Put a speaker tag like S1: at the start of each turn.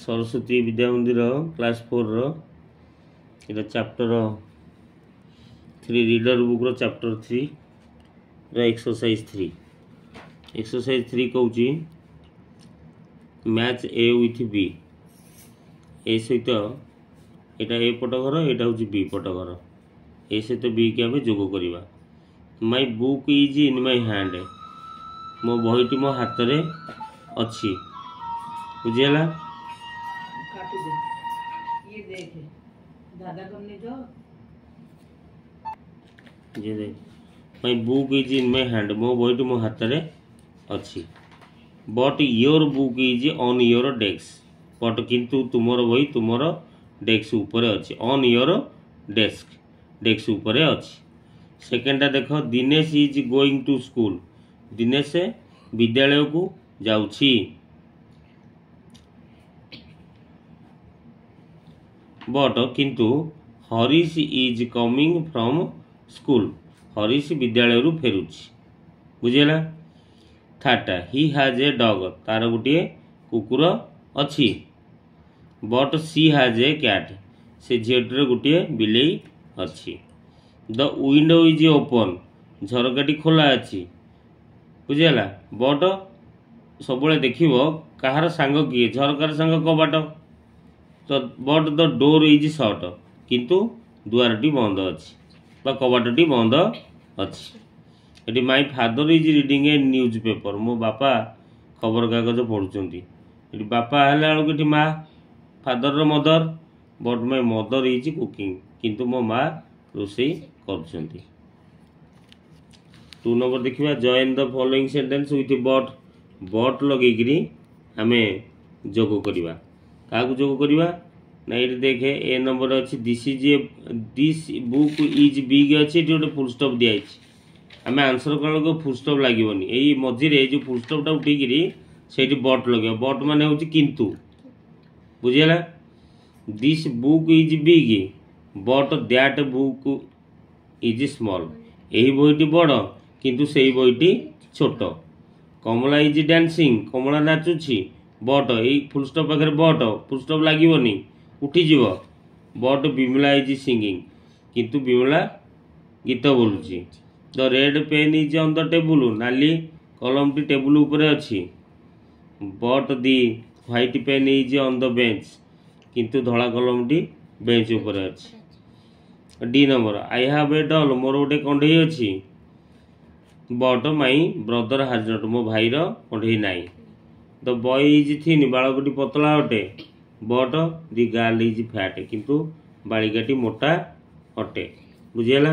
S1: सरस्वती विद्या मंदिर क्लास 4 रो chapter 3 reader book रो chapter 3 रो exercise 3 कहूँ match A with B ए सहित यहाँ ए पट घर यहाँ हूँ बी पट घर ए सहित बी की आम जोग करवा। My book is in my hand मो बहीटी मो हाथ में अच्छी बुझीगला। ये देख my book is in my hand मो बहीटी मो हाथ में अच्छी। But your book is on your desk but किंतु तुमर बही तुमर डेस्क ऊपर अच्छी ऑन योर डेस्क ऊपर अच्छी। सेकेंडा देख Dinesh is going to school Dinesh विद्यालय को जाउछि। बट किंतु Harish is coming from school Harish विद्यालय रु फेरुछि बुझेला। थर्डा ही हैज ए डॉग तार गोटे कुकुर अच्छी। But she has a cat से झीटर गोटे बिलेई अच्छी। द विंडो इज ओपन झरकाटी खोला अच्छी बुझेला। बट सब देखिब कहार सांग किए झरकार सांग कबाट तो but the door is short किंतु दुआरटी बंद अच्छी कबाटी बंद अच्छी। ये my father is reading A news paper मो बापा खबर कागज पढ़ुंट ये बापा है कि माँ फादर रो mother but my mother is cooking किंतु मो माँ रोषे कर। 2 नंबर देखिए join the following sentence with but लगे आम जोग करवा क्या जोग करवा ना ये देखे ए नंबर अच्छी दिस बुक इज बिग अच्छी गोटे फुल स्टॉप दिखाई आम आंसर कला को फुल स्टॉप लगे यही मझे जो फुल स्टॉपटा उठेकि से बट लगे बट मान हूँ किंतु बुझीगला। This book is big but that book is small यही बहीटी बड़ किंतु से बहीटी छोट। कमला इज डांसिंग कमला नाचुची बट यही फुल स्टॉप पाखे बट फुल स्टॉप लगे उठीज बट विमला इज सिंगिंग किंतु विमला गीत बोलुची। The red pen is on the table नाली कलमटी टेबुल उपरे अच्छी। But the white pen is on the bench किंतु धला कलमटी बेंच उपरे अच्छी। D number I have a doll मोर गोटे कंढई अच्छी। But my brother has not मो भाईर कंढई नाई। द बॉय इज थिन बालकटी पतला अटे but the girl is fat किंतु बालिकाटी मोटा अटे बुझीगला।